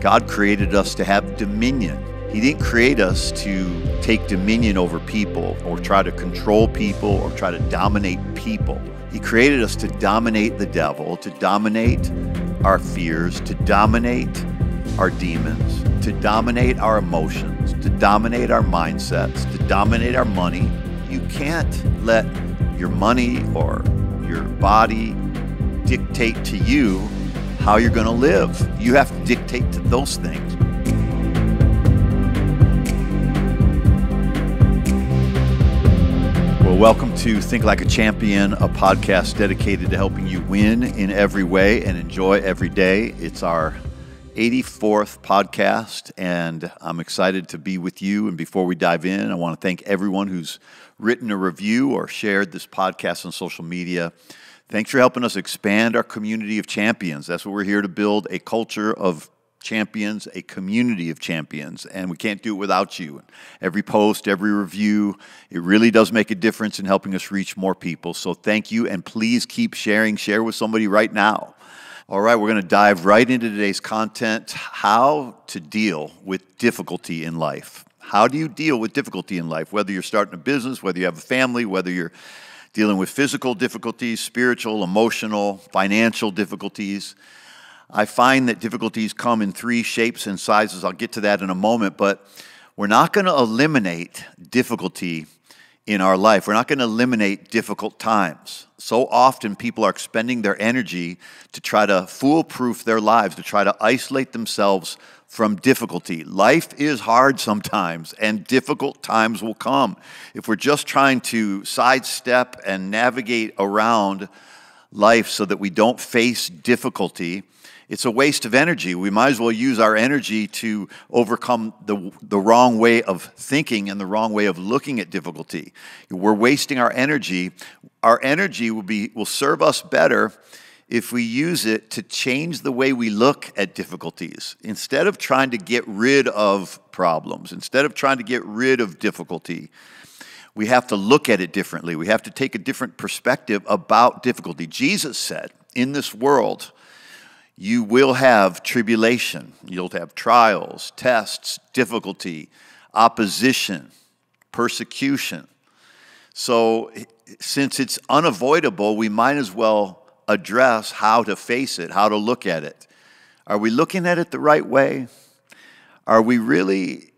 God created us to have dominion. He didn't create us to take dominion over people or try to control people or try to dominate people. He created us to dominate the devil, to dominate our fears, to dominate our demons, to dominate our emotions, to dominate our mindsets, to dominate our money. You can't let your money or your body dictate to you how you're going to live. You have to dictate to those things. Well, welcome to Think Like a Champion, a podcast dedicated to helping you win in every way and enjoy every day. It's our 84th podcast, and I'm excited to be with you. And before we dive in, I want to thank everyone who's written a review or shared this podcast on social media. Thanks for helping us expand our community of champions. That's what we're here to build, a culture of champions, a community of champions, and we can't do it without you. Every post, every review, it really does make a difference in helping us reach more people. So thank you, and please keep sharing. Share with somebody right now. All right, we're going to dive right into today's content, how to deal with difficulty in life. How do you deal with difficulty in life? Whether you're starting a business, whether you have a family, whether you're dealing with physical difficulties, spiritual, emotional, financial difficulties. I find that difficulties come in three shapes and sizes. I'll get to that in a moment, but we're not going to eliminate difficulty in our life. We're not going to eliminate difficult times. So often people are expending their energy to try to foolproof their lives, to try to isolate themselves from difficulty. Life is hard sometimes, and difficult times will come. If we're just trying to sidestep and navigate around life so that we don't face difficulty, it's a waste of energy. We might as well use our energy to overcome the wrong way of thinking and the wrong way of looking at difficulty. We're wasting our energy. Our energy will serve us better if we use it to change the way we look at difficulties. Instead of trying to get rid of problems, instead of trying to get rid of difficulty, we have to look at it differently. We have to take a different perspective about difficulty. Jesus said, in this world, you will have tribulation. You'll have trials, tests, difficulty, opposition, persecution. So since it's unavoidable, we might as well address how to face it, how to look at it. Are we looking at it the right way? Are we really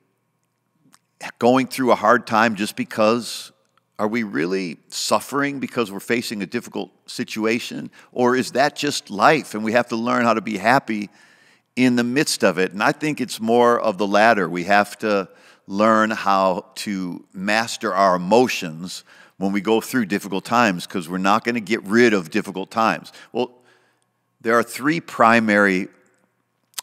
going through a hard time just because? Are we really suffering because we're facing a difficult situation? Or is that just life and we have to learn how to be happy in the midst of it? And I think it's more of the latter. We have to learn how to master our emotions when we go through difficult times, because we're not going to get rid of difficult times. Well, there are three primary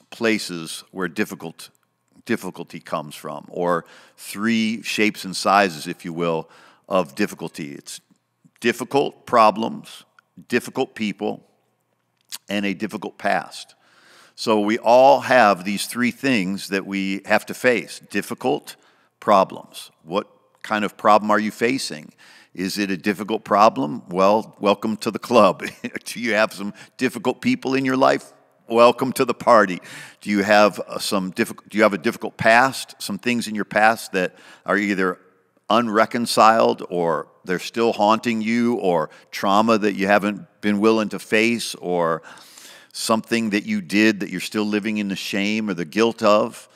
places where difficulty comes from, or three shapes and sizes, if you will, of difficulty. It's difficult problems, difficult people, and a difficult past. So we all have these three things that we have to face. Difficult problems. What kind of problem are you facing? Is it a difficult problem? Well, welcome to the club. Do you have some difficult people in your life? Welcome to the party. Do you have a difficult past? Some things in your past that are either unreconciled, or they're still haunting you, or trauma that you haven't been willing to face, or something that you did that you're still living in the shame or the guilt of?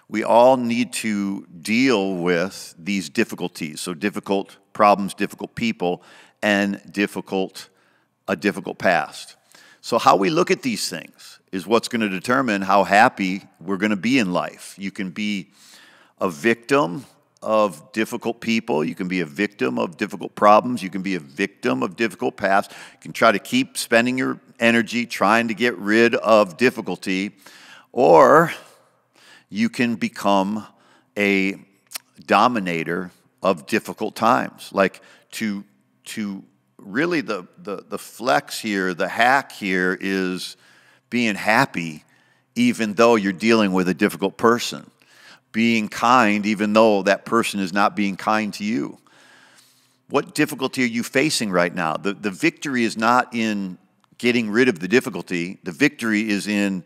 We all need to deal with these difficulties. So difficult problems, difficult people, and a difficult past. So how we look at these things is what's going to determine how happy we're going to be in life. You can be a victim of difficult people. You can be a victim of difficult problems. You can be a victim of difficult past. You can try to keep spending your energy trying to get rid of difficulty, or you can become a dominator of difficult times. Like to really the flex here, the hack here is being happy even though you're dealing with a difficult person. Being kind even though that person is not being kind to you. What difficulty are you facing right now? The victory is not in getting rid of the difficulty. The victory is in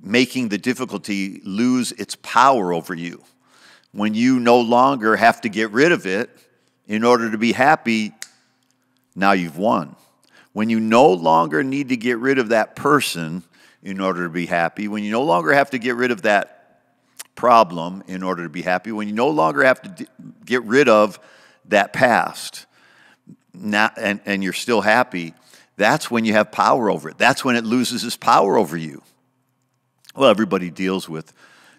making the difficulty lose its power over you. When you no longer have to get rid of it in order to be happy, now you've won. When you no longer need to get rid of that person in order to be happy, when you no longer have to get rid of that problem in order to be happy, when you no longer have to get rid of that past, now, and you're still happy, that's when you have power over it. That's when it loses its power over you. Well, everybody deals with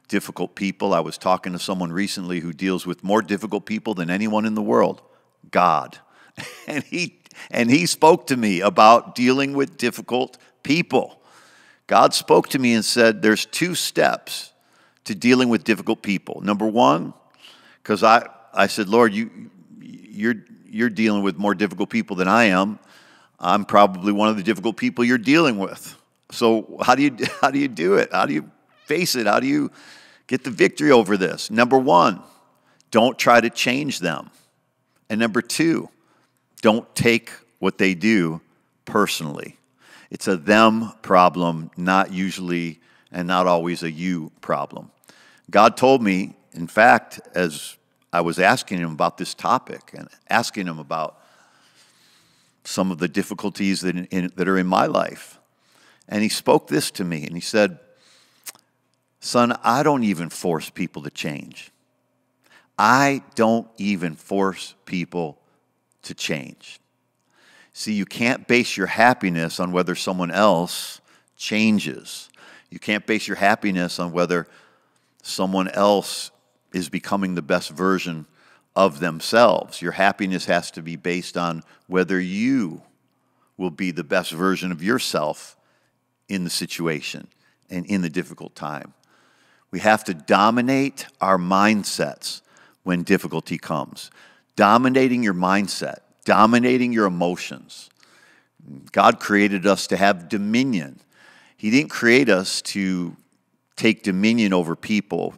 difficult people. I was talking to someone recently who deals with more difficult people than anyone in the world, God. And he spoke to me about dealing with difficult people. God spoke to me and said, there's 2 steps to dealing with difficult people. Number 1, because I said, Lord, you're dealing with more difficult people than I am. I'm probably one of the difficult people you're dealing with. So how do you do it? How do you face it? How do you get the victory over this? Number 1, don't try to change them. And number 2, don't take what they do personally. It's a them problem, not usually and not always a you problem. God told me, in fact, as I was asking him about this topic and asking him about some of the difficulties that are in my life, and he spoke this to me, and he said, son, I don't even force people to change. I don't even force people to change. See, you can't base your happiness on whether someone else changes. You can't base your happiness on whether someone else is becoming the best version of themselves. Your happiness has to be based on whether you will be the best version of yourself in the situation and in the difficult time. We have to dominate our mindsets when difficulty comes. Dominating your mindset, dominating your emotions. God created us to have dominion. He didn't create us to take dominion over people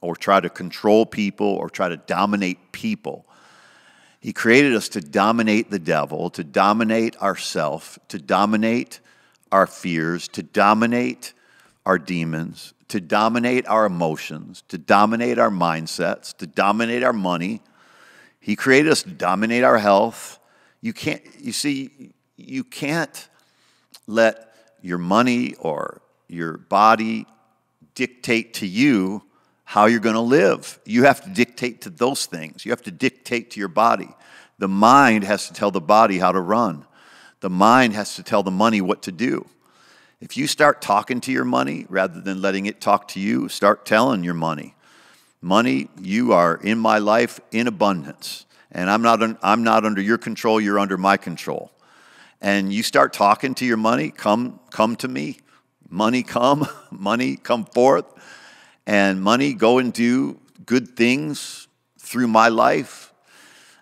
or try to control people or try to dominate people. He created us to dominate the devil, to dominate ourselves, to dominate our fears, to dominate our demons, to dominate our emotions, to dominate our mindsets, to dominate our money. He created us to dominate our health. You can't let your money or your body dictate to you how you're going to live. You have to dictate to those things. You have to dictate to your body. The mind has to tell the body how to run. The mind has to tell the money what to do. If you start talking to your money rather than letting it talk to you, start telling your money, money, you are in my life in abundance, and I'm not under your control, you're under my control. And you start talking to your money, come to me. Money come forth, and money go and do good things through my life.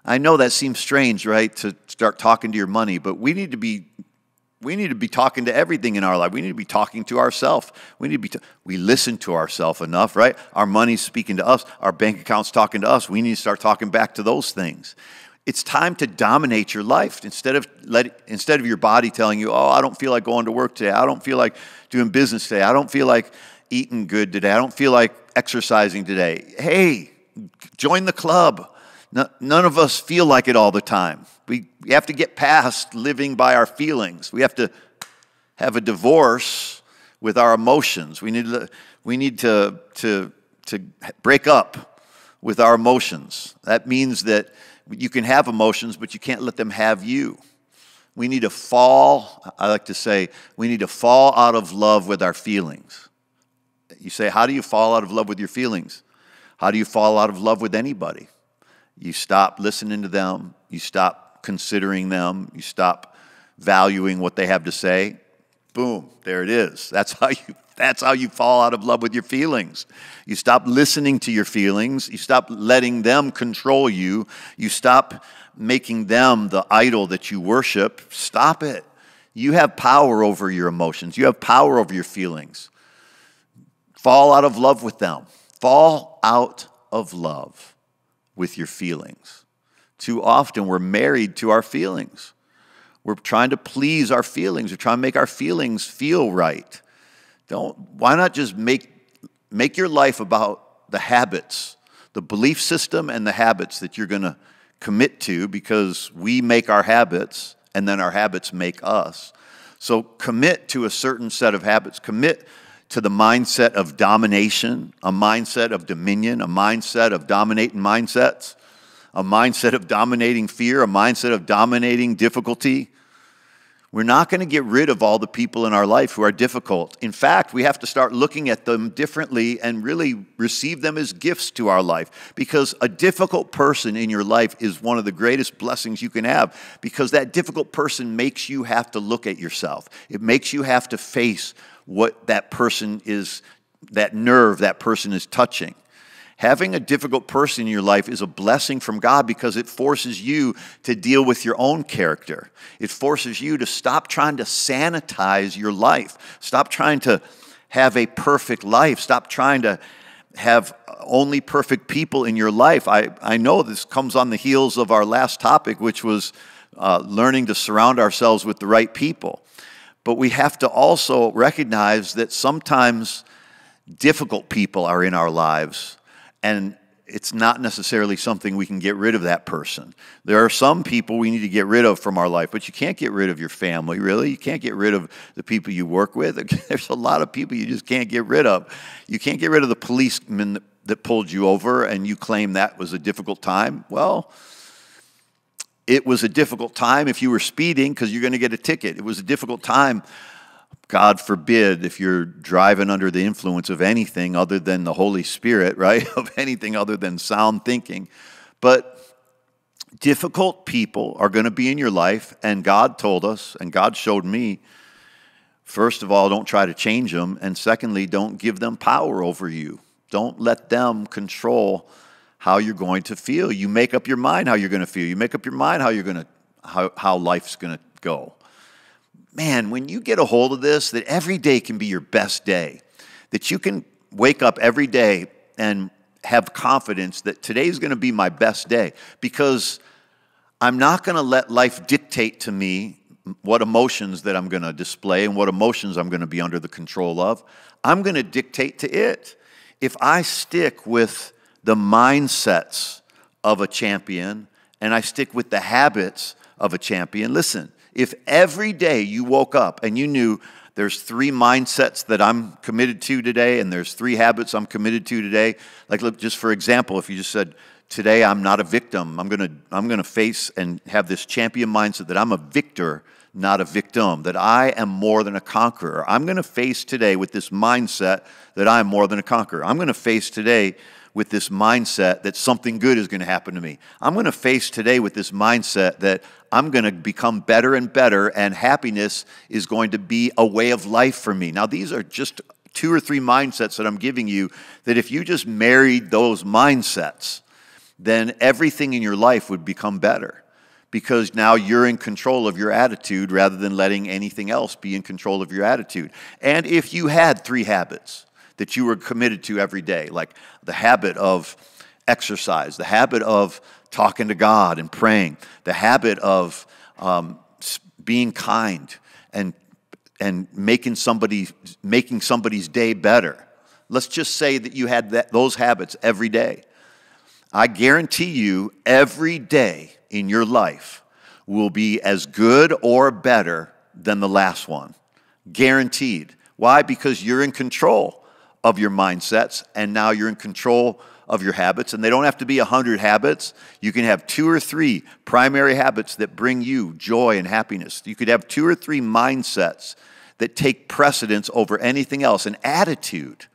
I know that seems strange, right, to start talking to your money, but we need to be talking to everything in our life. We need to be talking to ourselves. We listen to ourselves enough, right? Our money's speaking to us. Our bank account's talking to us. We need to start talking back to those things. It's time to dominate your life instead of your body telling you, oh, I don't feel like going to work today. I don't feel like doing business today. I don't feel like eating good today. I don't feel like exercising today. Hey, join the club. None of us feel like it all the time. We have to get past living by our feelings. We have to have a divorce with our emotions. We need to break up with our emotions. That means that you can have emotions, but you can't let them have you. We need to fall, I like to say, we need to fall out of love with our feelings. You say, how do you fall out of love with your feelings? How do you fall out of love with anybody? You stop listening to them. You stop considering them. You stop valuing what they have to say. Boom, there it is. That's how you fall out of love with your feelings. You stop listening to your feelings. You stop letting them control you. You stop making them the idol that you worship. Stop it. You have power over your emotions. You have power over your feelings. Fall out of love with them. Fall out of love with your feelings. Too often we're married to our feelings. We're trying to please our feelings. We're trying to make our feelings feel right. Why not just make your life about the habits, the belief system and the habits that you're going to commit to, because we make our habits and then our habits make us. So commit to a certain set of habits. Commit to the mindset of domination, a mindset of dominion, a mindset of dominating mindsets, a mindset of dominating fear, a mindset of dominating difficulty. We're not going to get rid of all the people in our life who are difficult. In fact, we have to start looking at them differently and really receive them as gifts to our life, because a difficult person in your life is one of the greatest blessings you can have, because that difficult person makes you have to look at yourself. It makes you have to face what that person is, that nerve that person is touching. Having a difficult person in your life is a blessing from God, because it forces you to deal with your own character. It forces you to stop trying to sanitize your life. Stop trying to have a perfect life. Stop trying to have only perfect people in your life. I know this comes on the heels of our last topic, which was learning to surround ourselves with the right people. But we have to also recognize that sometimes difficult people are in our lives, and it's not necessarily something we can get rid of that person. There are some people we need to get rid of from our life, but you can't get rid of your family, really. You can't get rid of the people you work with. There's a lot of people you just can't get rid of. You can't get rid of the policeman that pulled you over and you claim that was a difficult time. Well, it was a difficult time if you were speeding, because you're going to get a ticket. It was a difficult time, God forbid, if you're driving under the influence of anything other than the Holy Spirit, right? Of anything other than sound thinking. But difficult people are going to be in your life, and God told us, and God showed me, first of all, don't try to change them, and secondly, don't give them power over you. Don't let them control how you're going to feel. You make up your mind how you're going to feel. You make up your mind how life's going to go. Man, when you get a hold of this, that every day can be your best day, that you can wake up every day and have confidence that today's going to be my best day, because I'm not going to let life dictate to me what emotions that I'm going to display and what emotions I'm going to be under the control of. I'm going to dictate to it. If I stick with the mindsets of a champion and I stick with the habits of a champion, listen, if every day you woke up and you knew there's 3 mindsets that I'm committed to today and there's 3 habits I'm committed to today, like look, just for example, if you just said, today I'm not a victim, I'm gonna face and have this champion mindset that I'm a victor, not a victim, that I am more than a conqueror. I'm gonna face today with this mindset that I'm more than a conqueror. I'm gonna face today with this mindset that something good is going to happen to me. I'm going to face today with this mindset that I'm going to become better and better, and happiness is going to be a way of life for me. Now, these are just 2 or 3 mindsets that I'm giving you, that if you just married those mindsets, then everything in your life would become better, because now you're in control of your attitude rather than letting anything else be in control of your attitude. And if you had 3 habits that you were committed to every day, like the habit of exercise, the habit of talking to God and praying, the habit of being kind and making somebody's day better. Let's just say that you had those habits every day. I guarantee you every day in your life will be as good or better than the last one. Guaranteed. Why? Because you're in control of your mindsets, and now you're in control of your habits. And they don't have to be 100 habits. You can have 2 or 3 primary habits that bring you joy and happiness. You could have 2 or 3 mindsets that take precedence over anything else. An attitude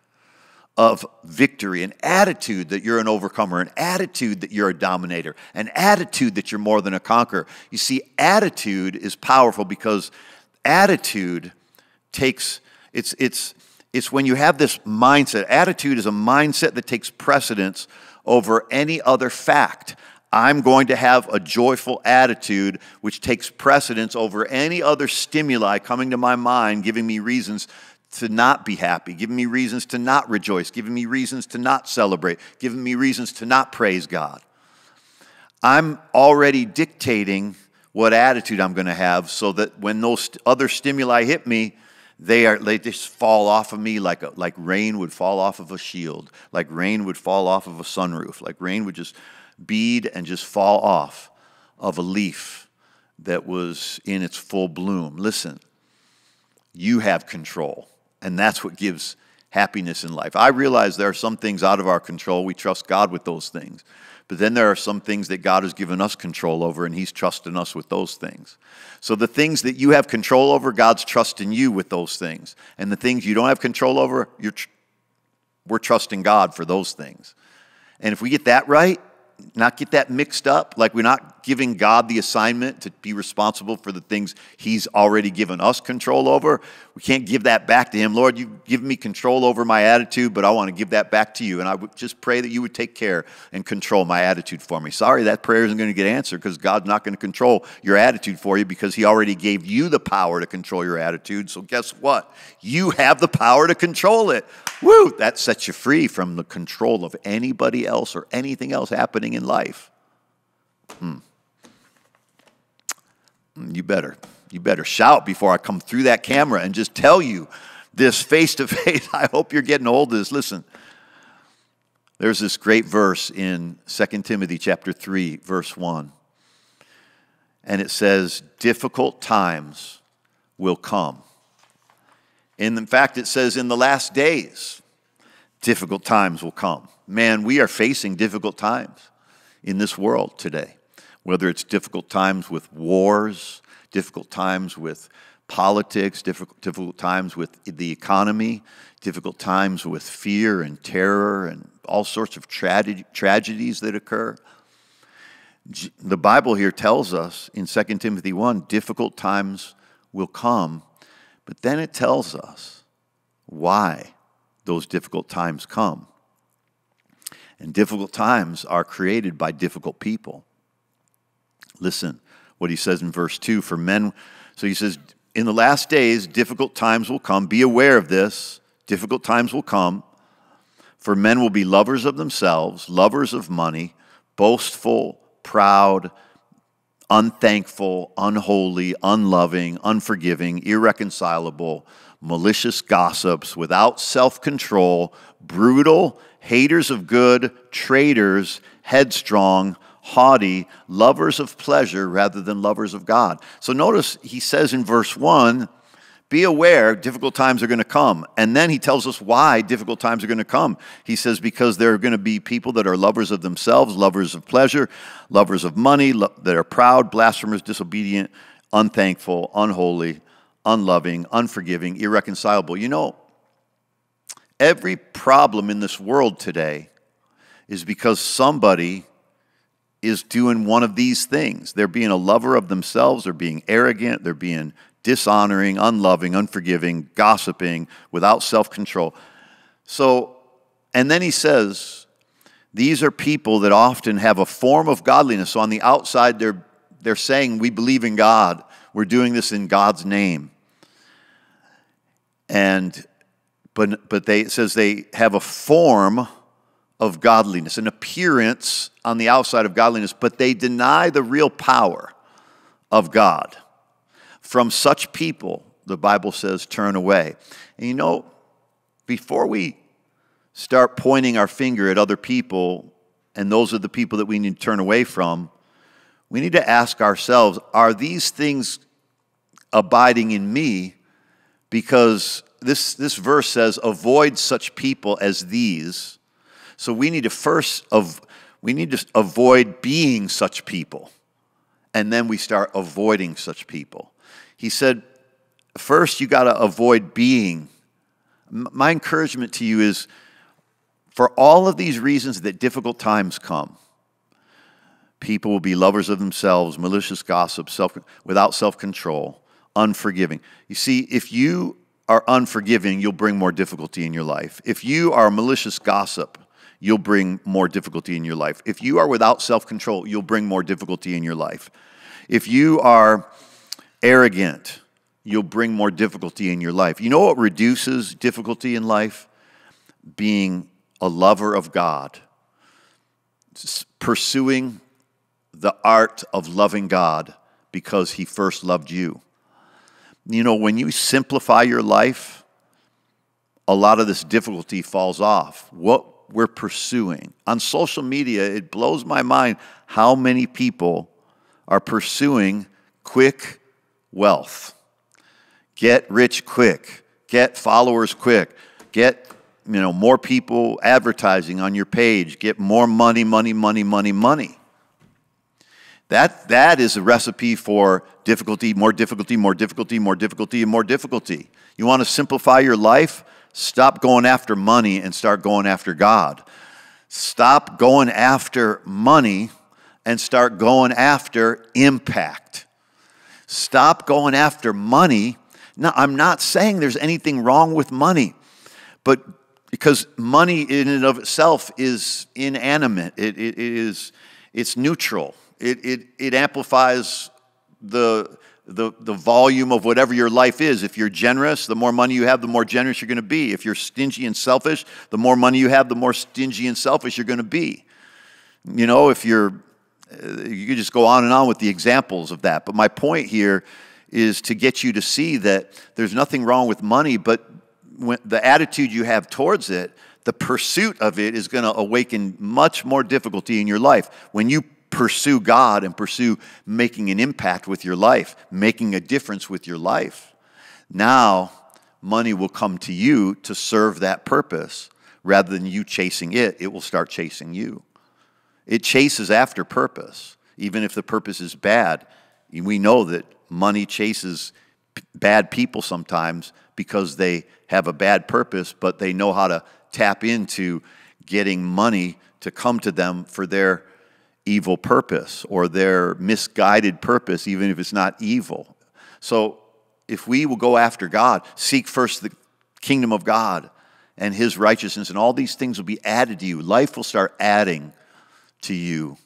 of victory, an attitude that you're an overcomer, an attitude that you're a dominator, an attitude that you're more than a conqueror. You see, attitude is powerful, because attitude takes, it's when you have this mindset. Attitude is a mindset that takes precedence over any other fact. I'm going to have a joyful attitude which takes precedence over any other stimuli coming to my mind, giving me reasons to not be happy, giving me reasons to not rejoice, giving me reasons to not celebrate, giving me reasons to not praise God. I'm already dictating what attitude I'm going to have, so that when those other stimuli hit me, They just fall off of me like rain would fall off of a shield, like rain would fall off of a sunroof, like rain would just bead and just fall off of a leaf that was in its full bloom. Listen, you have control, and that's what gives happiness in life. I realize there are some things out of our control. We trust God with those things. But then there are some things that God has given us control over, and he's trusting us with those things. So the things that you have control over, God's trusting you with those things. And the things you don't have control over, we're trusting God for those things. And if we get that right, not get that mixed up, like we're not giving God the assignment to be responsible for the things he's already given us control over. We can't give that back to him. Lord, you've given me control over my attitude, but I want to give that back to you. And I would just pray that you would take care and control my attitude for me. Sorry, that prayer isn't going to get answered because God's not going to control your attitude for you because he already gave you the power to control your attitude. So guess what? You have the power to control it. Woo! That sets you free from the control of anybody else or anything else happening in life. You better shout before I come through that camera and just tell you this face to face. I hope you're getting a hold of this. Listen, there's this great verse in 2 Timothy chapter 3, verse 1. And it says, difficult times will come. And in fact, it says in the last days, difficult times will come. Man, we are facing difficult times in this world today. Whether it's difficult times with wars, difficult times with politics, difficult times with the economy, difficult times with fear and terror and all sorts of tragedies that occur. The Bible here tells us in 2 Timothy 1, difficult times will come. But then it tells us why those difficult times come. And difficult times are created by difficult people. Listen what he says in verse 2. For men, so he says, in the last days, difficult times will come. Be aware of this. Difficult times will come. For men will be lovers of themselves, lovers of money, boastful, proud, unthankful, unholy, unloving, unforgiving, irreconcilable, malicious gossips, without self-control, brutal, haters of good, traitors, headstrong, haughty, lovers of pleasure rather than lovers of God. So notice he says in verse 1, be aware, difficult times are going to come. And then he tells us why difficult times are going to come. He says because there are going to be people that are lovers of themselves, lovers of pleasure, lovers of money, that are proud, blasphemous, disobedient, unthankful, unholy, unloving, unforgiving, irreconcilable. You know, every problem in this world today is because somebody is doing one of these things. They're being a lover of themselves, they're being arrogant, they're being dishonoring, unloving, unforgiving, gossiping, without self-control. So, and then he says, these are people that often have a form of godliness. So on the outside, they're saying, we believe in God. We're doing this in God's name. But it says they have a form of godliness, an appearance on the outside of godliness, but they deny the real power of God. From such people, the Bible says, turn away. And you know, before we start pointing our finger at other people, and those are the people that we need to turn away from, we need to ask ourselves, are these things abiding in me? Because this verse says, avoid such people as these. So we need to avoid being such people. And then we start avoiding such people. He said, first you got to avoid being. My encouragement to you is, for all of these reasons that difficult times come, people will be lovers of themselves, malicious gossips, without self-control, unforgiving. You see, if you are unforgiving, you'll bring more difficulty in your life. If you are a malicious gossip, you'll bring more difficulty in your life. If you are without self-control, you'll bring more difficulty in your life. If you are arrogant, you'll bring more difficulty in your life. You know what reduces difficulty in life? Being a lover of God. Pursuing the art of loving God because he first loved you. You know, when you simplify your life, a lot of this difficulty falls off. What we're pursuing. On social media, it blows my mind how many people are pursuing quick wealth. Get rich quick. Get followers quick. Get, more people advertising on your page. Get more money, money, money, money, money. That is a recipe for difficulty, more difficulty, more difficulty, more difficulty, and more difficulty. You want to simplify your life? Stop going after money and start going after God. Stop going after money and start going after impact. Stop going after money. Now, I'm not saying there's anything wrong with money, but because money in and of itself is inanimate. It's neutral. It amplifies the volume of whatever your life is. If you're generous, the more money you have, the more generous you're going to be. If you're stingy and selfish, the more money you have, the more stingy and selfish you're going to be. If you could just go on and on with the examples of that. But my point here is to get you to see that there's nothing wrong with money, but when the attitude you have towards it, the pursuit of it is going to awaken much more difficulty in your life. When you pursue God and pursue making an impact with your life, making a difference with your life, now money will come to you to serve that purpose rather than you chasing it. It will start chasing you. It chases after purpose, even if the purpose is bad. We know that money chases bad people sometimes because they have a bad purpose, but they know how to tap into getting money to come to them for their evil purpose or their misguided purpose, even if it's not evil. So if we will go after God, seek first the kingdom of God and his righteousness, and all these things will be added to you. Life will start adding to you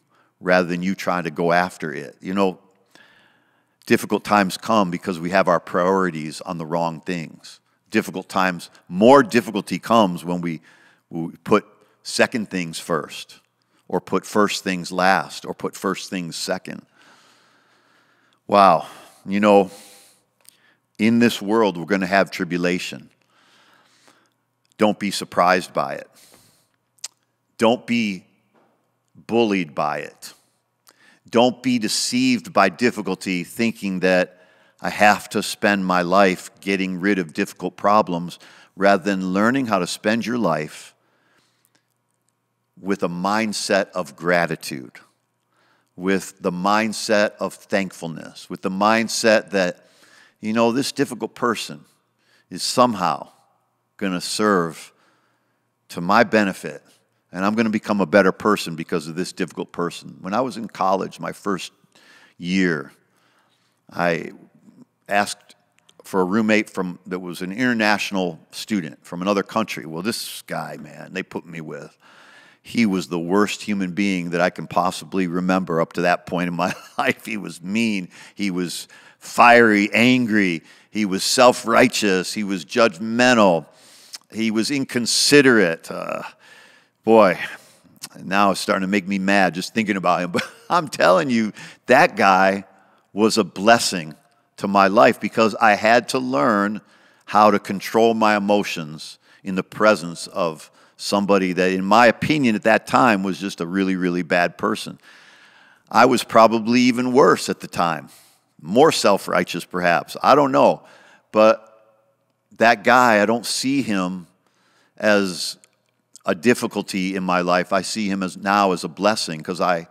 rather than you trying to go after it. Difficult times come because we have our priorities on the wrong things. More difficulty comes when we put second things first, or put first things last, or put first things second. Wow. In this world, we're going to have tribulation. Don't be surprised by it. Don't be bullied by it. Don't be deceived by difficulty, thinking that I have to spend my life getting rid of difficult problems, rather than learning how to spend your life with a mindset of gratitude, with the mindset of thankfulness, with the mindset that, this difficult person is somehow going to serve to my benefit, and I'm going to become a better person because of this difficult person. When I was in college, my first year, I asked for a roommate that was an international student from another country. Well, this guy, man, they put me with. He was the worst human being that I can possibly remember up to that point in my life. He was mean. He was fiery, angry. He was self-righteous. He was judgmental. He was inconsiderate. Boy, now it's starting to make me mad just thinking about him. But I'm telling you, that guy was a blessing to my life because I had to learn how to control my emotions in the presence of somebody that, in my opinion at that time, was just a really, really bad person. I was probably even worse at the time, more self-righteous perhaps. I don't know. But that guy, I don't see him as a difficulty in my life. I see him as a blessing because I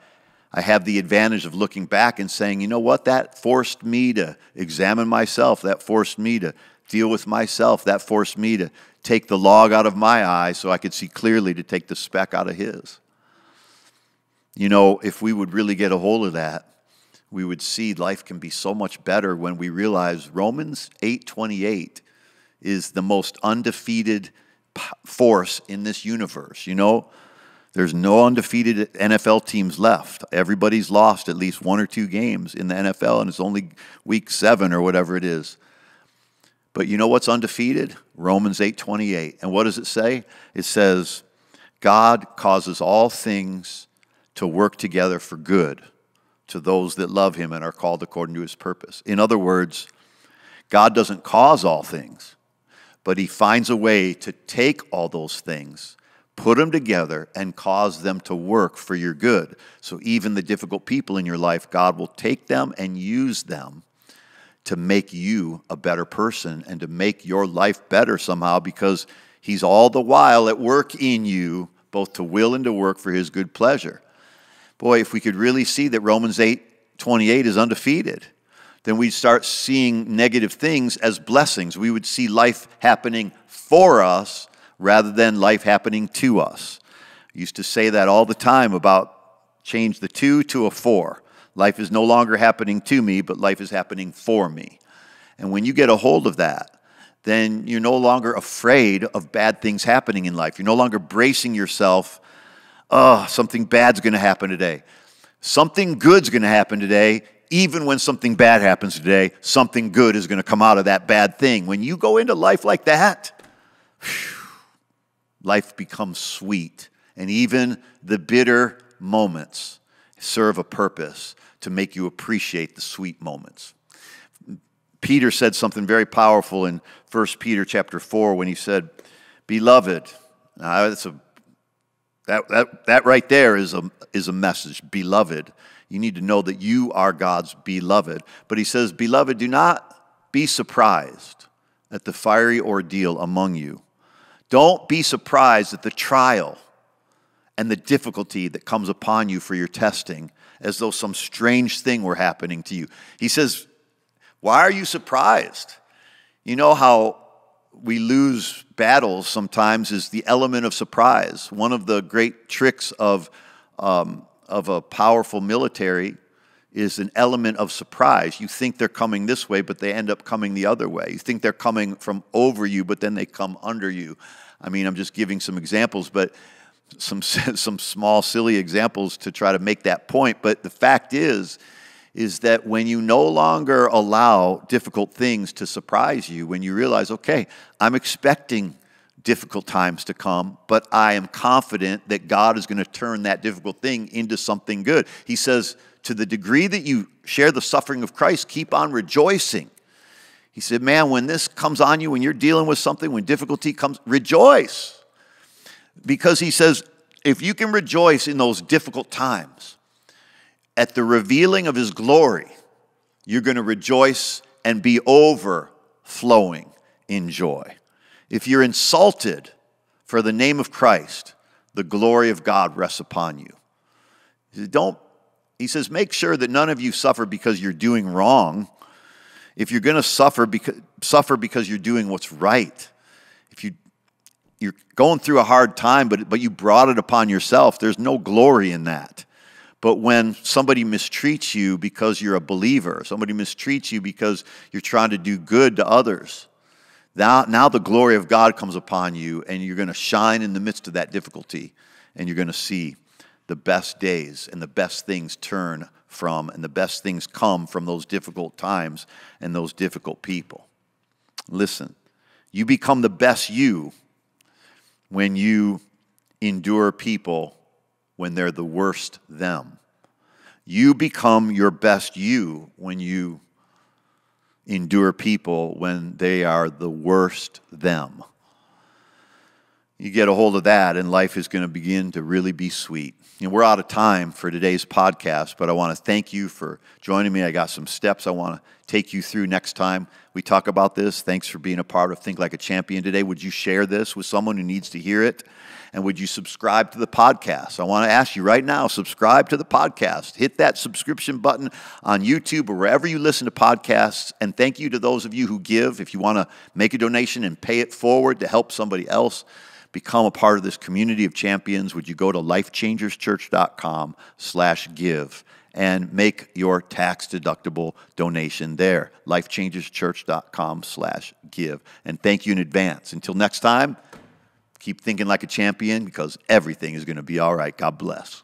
have the advantage of looking back and saying, you know what, that forced me to examine myself. That forced me to deal with myself. That forced me to take the log out of my eye so I could see clearly to take the speck out of his. If we would really get a hold of that, we would see life can be so much better when we realize Romans 8:28 is the most undefeated force in this universe. There's no undefeated NFL teams left. Everybody's lost at least 1 or 2 games in the NFL, and it's only week 7 or whatever it is. But you know what's undefeated? Romans 8:28. And what does it say? It says, God causes all things to work together for good to those that love him and are called according to his purpose. In other words, God doesn't cause all things, but he finds a way to take all those things, put them together, and cause them to work for your good. So even the difficult people in your life, God will take them and use them to make you a better person and to make your life better somehow, because he's all the while at work in you, both to will and to work for his good pleasure. Boy, if we could really see that Romans 8:28 is undefeated, then we'd start seeing negative things as blessings. We would see life happening for us rather than life happening to us. I used to say that all the time about change the 2 to a 4. Life is no longer happening to me, but life is happening for me. And when you get a hold of that, then you're no longer afraid of bad things happening in life. You're no longer bracing yourself, oh, something bad's going to happen today. Something good's going to happen today. Even when something bad happens today, something good is going to come out of that bad thing. When you go into life like that, life becomes sweet. And even the bitter moments serve a purpose to make you appreciate the sweet moments. Peter said something very powerful in 1 Peter chapter 4 when he said, "Beloved," now that right there is a message. Beloved. You need to know that you are God's beloved. But he says, "Beloved, do not be surprised at the fiery ordeal among you. Don't be surprised at the trial and the difficulty that comes upon you for your testing, as though some strange thing were happening to you." He says, why are you surprised? You know how we lose battles sometimes is the element of surprise. One of the great tricks of a powerful military is an element of surprise. You think they're coming this way, but they end up coming the other way. You think they're coming from over you, but then they come under you. I mean, I'm just giving some examples, but some small, silly examples to try to make that point. But the fact is that when you no longer allow difficult things to surprise you, when you realize, okay, I'm expecting difficult times to come, but I am confident that God is going to turn that difficult thing into something good. He says, to the degree that you share the suffering of Christ, keep on rejoicing. He said, man, when this comes on you, when you're dealing with something, when difficulty comes, rejoice. Because he says, if you can rejoice in those difficult times, at the revealing of his glory, you're going to rejoice and be overflowing in joy. If you're insulted for the name of Christ, the glory of God rests upon you. He says, make sure that none of you suffer because you're doing wrong. If you're going to suffer because you're doing what's right. If you're going through a hard time, but you brought it upon yourself, there's no glory in that. But when somebody mistreats you because you're a believer, somebody mistreats you because you're trying to do good to others, now the glory of God comes upon you, and you're going to shine in the midst of that difficulty, and you're going to see the best days and the best things turn from, and the best things come from those difficult times and those difficult people. Listen, you become the best you when you endure people when they're the worst them. You become your best you when you endure people when they are the worst them. You get a hold of that, and life is going to begin to really be sweet. We're out of time for today's podcast, but I want to thank you for joining me. I got some steps I want to take you through next time we talk about this. Thanks for being a part of Think Like a Champion today. Would you share this with someone who needs to hear it? And would you subscribe to the podcast? I want to ask you right now, subscribe to the podcast. Hit that subscription button on YouTube or wherever you listen to podcasts. And thank you to those of you who give. If you want to make a donation and pay it forward to help somebody else become a part of this community of champions, would you go to lifechangerschurch.com/give and make your tax-deductible donation there. lifechangerschurch.com/give. And thank you in advance. Until next time, keep thinking like a champion, because everything is going to be all right. God bless.